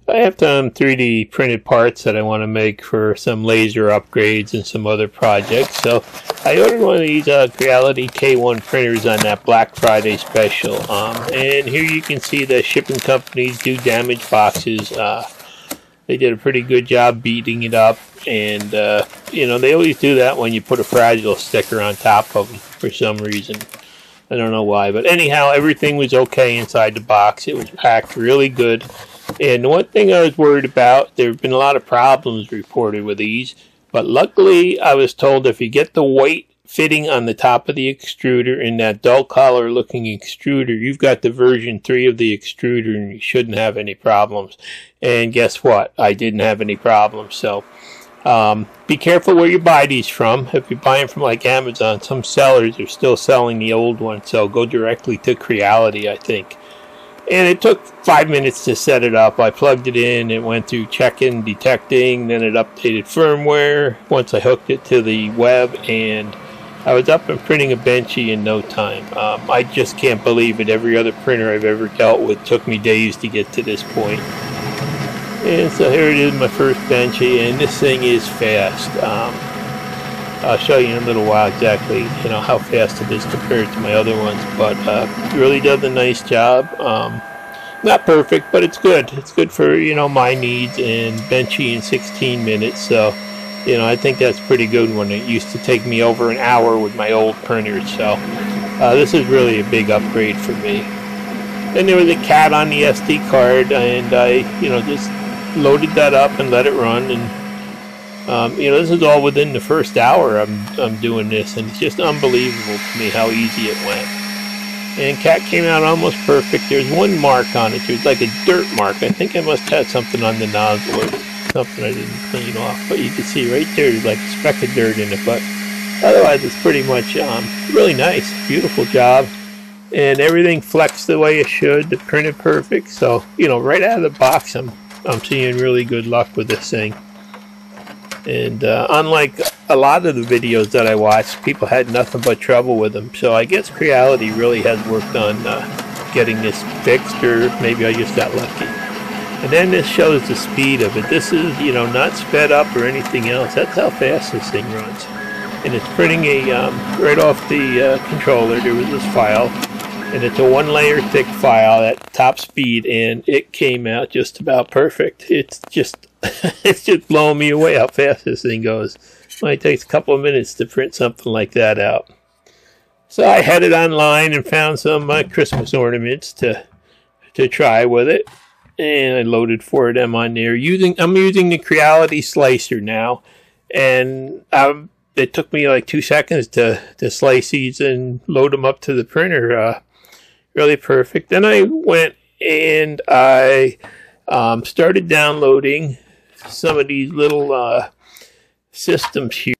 I have some 3D printed parts that I want to make for some laser upgrades and some other projects. So I ordered one of these Creality K1 printers on that Black Friday special. And here you can see the shipping companies do damaged boxes. They did a pretty good job beating it up. And, you know, they always do that when you put a fragile sticker on top of them for some reason. I don't know why. But anyhow, everything was okay inside the box. It was packed really good. And the one thing I was worried about, there have been a lot of problems reported with these, but luckily I was told if you get the white fitting on the top of the extruder in that dull collar looking extruder, you've got the version 3 of the extruder and you shouldn't have any problems. And guess what? I didn't have any problems. So be careful where you buy these from. If you buy them from like Amazon, some sellers are still selling the old one, so go directly to Creality, I think. And it took 5 minutes to set it up. I plugged it in, it went through checking, detecting, then it updated firmware once I hooked it to the web, and I was up and printing a Benchy in no time. I just can't believe it. Every other printer I've ever dealt with took me days to get to this point. And so here it is, my first Benchy, and this thing is fast. I'll show you in a little while exactly, you know, how fast it is compared to my other ones, but it really does a nice job. Not perfect, but it's good. It's good for, you know, my needs, and Benchy in 16 minutes, so, you know, I think that's pretty good when it used to take me over an hour with my old printers, so this is really a big upgrade for me. Then there was a cat on the SD card, and I, you know, just loaded that up and let it run, and you know, this is all within the first hour I'm doing this, and it's just unbelievable to me how easy it went. And cat came out almost perfect. There's one mark on it. There's like a dirt mark. I think I must have something on the nozzle or something I didn't clean off. But you can see right there's like a speck of dirt in it. But otherwise, it's pretty much really nice. Beautiful job. And everything flexed the way it should. The printed perfect. So, you know, right out of the box, I'm seeing really good luck with this thing. And unlike a lot of the videos that I watched, people had nothing but trouble with them. So I guess Creality really has worked on getting this fixed, or maybe I just got lucky. And then this shows the speed of it. This is, you know, not sped up or anything else. That's how fast this thing runs. And it's printing a right off the controller. There was this file, and it's a 1-layer thick file at top speed, and it came out just about perfect. It's just it's just blowing me away how fast this thing goes. It only takes a couple of minutes to print something like that out. So I headed online and found some Christmas ornaments to try with it, and I loaded 4 of them on there. I'm using the Creality slicer now, and it took me like 2 seconds to slice these and load them up to the printer. Really perfect. Then I went and I started downloading some of these little systems here.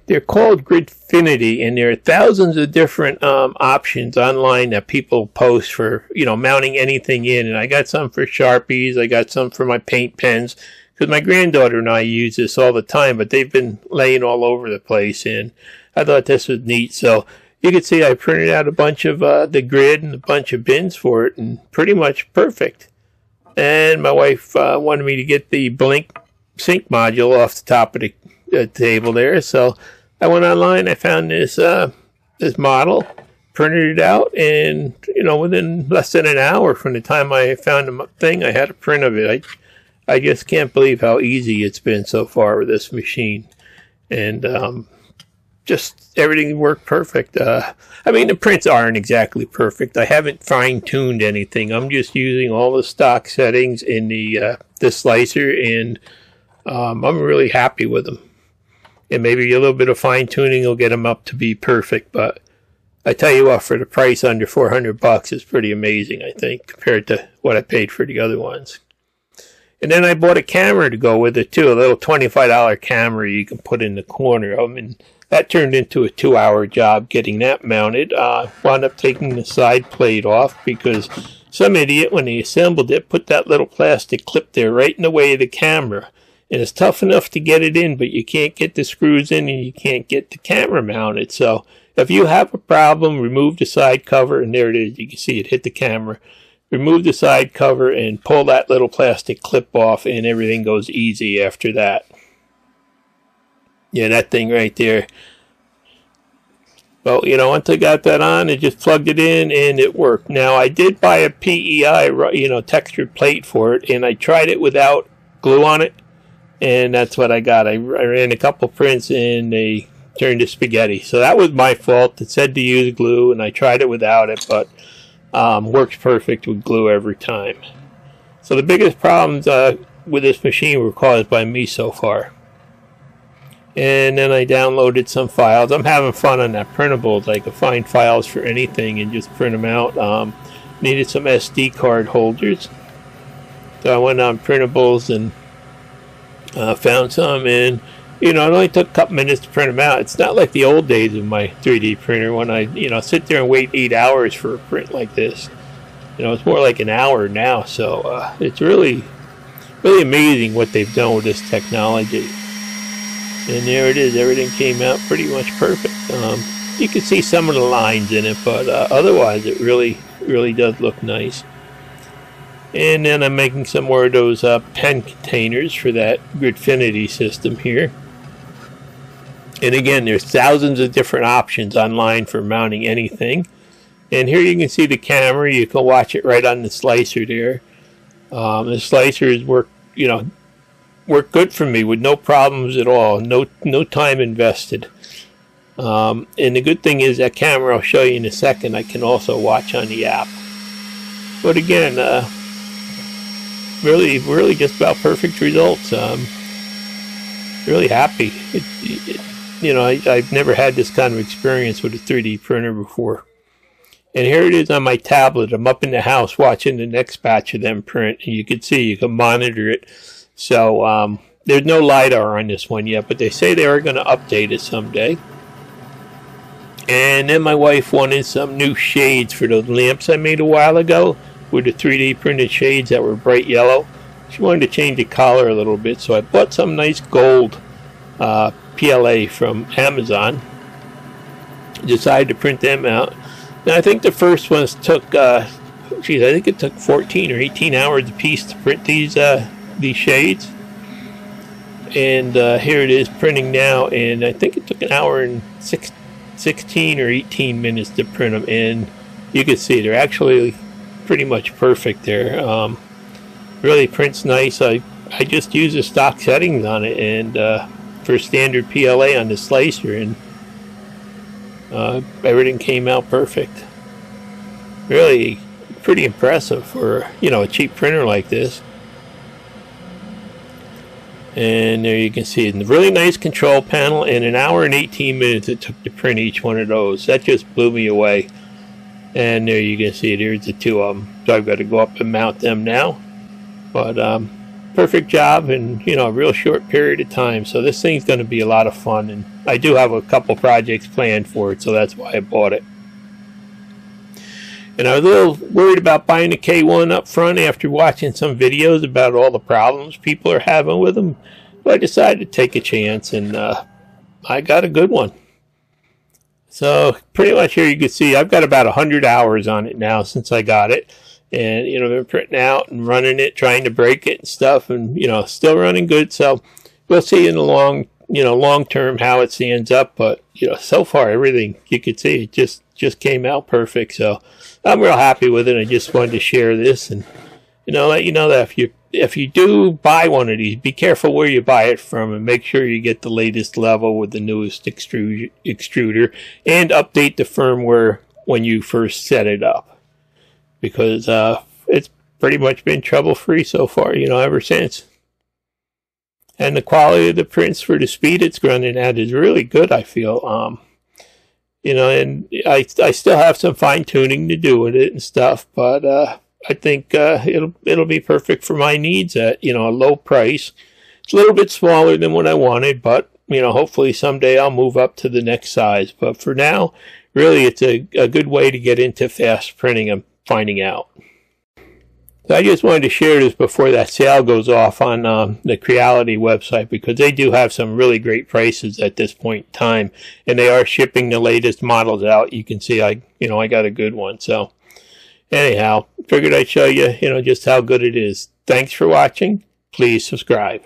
They're called Gridfinity, and there are thousands of different options online that people post for, you know, mounting anything in. And I got some for Sharpies, I got some for my paint pens, because my granddaughter and I use this all the time, but they've been laying all over the place, and I thought this was neat. So you can see I printed out a bunch of the grid and a bunch of bins for it, and pretty much perfect. And my wife wanted me to get the Blink sync module off the top of the table there, so I went online, I found this this model, printed it out, and, you know, within less than an hour from the time I found the thing, I had a print of it. I just can't believe how easy it's been so far with this machine. And just everything worked perfect. I mean, the prints aren't exactly perfect. I haven't fine-tuned anything. I'm just using all the stock settings in the slicer, and I'm really happy with them. And maybe a little bit of fine-tuning will get them up to be perfect, but I tell you what, for the price under $400, it's pretty amazing, I think, compared to what I paid for the other ones. And then I bought a camera to go with it, too, a little $25 camera you can put in the corner. I mean, that turned into a 2-hour job getting that mounted. Wound up taking the side plate off because some idiot, when he assembled it, put that little plastic clip there right in the way of the camera. And it's tough enough to get it in, but you can't get the screws in and you can't get the camera mounted. So if you have a problem, remove the side cover, and there it is. You can see it hit the camera. remove the side cover and pull that little plastic clip off, and everything goes easy after that. Yeah, that thing right there. Well, you know, once I got that on, I just plugged it in and it worked. Now, I did buy a PEI, you know, textured plate for it, and I tried it without glue on it, and that's what I got. I ran a couple prints and they turned to spaghetti. So that was my fault. It said to use glue, and I tried it without it, but works perfect with glue every time. So the biggest problems with this machine were caused by me so far. And then I downloaded some files. I'm having fun on that printables. I could find files for anything and just print them out. Needed some SD card holders. So I went on printables and found some, and you know, it only took a couple minutes to print them out. It's not like the old days of my 3D printer when I, you know, sit there and wait 8 hours for a print like this. You know, it's more like an hour now. So it's really amazing what they've done with this technology. And there it is. Everything came out pretty much perfect. You can see some of the lines in it, but otherwise it really does look nice. And then I'm making some more of those pen containers for that Gridfinity system here. And again, there's thousands of different options online for mounting anything. And here you can see the camera. You can watch it right on the slicer there. The slicers work good for me with no problems at all. No time invested. And the good thing is that camera I'll show you in a second, I can also watch on the app. But again, really just about perfect results. Really happy. You know, I've never had this kind of experience with a 3D printer before. And here it is on my tablet. I'm up in the house watching the next batch of them print. And you can see, you can monitor it. So there's no LiDAR on this one yet, but they say they are going to update it someday. And then my wife wanted some new shades for those lamps I made a while ago with the 3D printed shades that were bright yellow. She wanted to change the color a little bit, so I bought some nice gold PLA from Amazon. Decided to print them out. Now I think the first ones took, I think it took 14 or 18 hours a piece to print these shades. And here it is printing now, and I think it took an hour and 16 or 18 minutes to print them, and you can see they're actually pretty much perfect there. Really prints nice. I just use the stock settings on it, and for standard PLA on the slicer, and everything came out perfect. Really pretty impressive for, you know, a cheap printer like this. And there you can see it. Really nice control panel, and an hour and 18 minutes it took to print each one of those. That just blew me away. And there you can see, there's the two of them. So I've got to go up and mount them now. But perfect job in, you know, a real short period of time. So this thing's going to be a lot of fun, and I do have a couple projects planned for it, so that's why I bought it. And I was a little worried about buying the K1 up front after watching some videos about all the problems people are having with them. But I decided to take a chance, and I got a good one. So pretty much here you can see I've got about 100 hours on it now since I got it. And, you know, I've been printing out and running it, trying to break it and stuff, and, you know, still running good. So we'll see in the long term how it stands up. But, you know, so far everything you can see, it just came out perfect. So I'm real happy with it. I just wanted to share this and, you know, let you know that if you do buy one of these, be careful where you buy it from, and make sure you get the latest level with the newest extruder, and update the firmware when you first set it up, because it's pretty much been trouble-free so far, you know, ever since. And the quality of the prints for the speed it's running at is really good, I feel. You know, and I still have some fine-tuning to do with it and stuff, but I think it'll be perfect for my needs at, you know, a low price. It's a little bit smaller than what I wanted, but, you know, hopefully someday I'll move up to the next size. But for now, really, it's a good way to get into fast printing, I'm finding out. So I just wanted to share this before that sale goes off on the Creality website, because they do have some really great prices at this point in time, and they are shipping the latest models out. You can see I got a good one. So Anyhow, figured I'd show you, just how good it is. Thanks for watching. Please subscribe.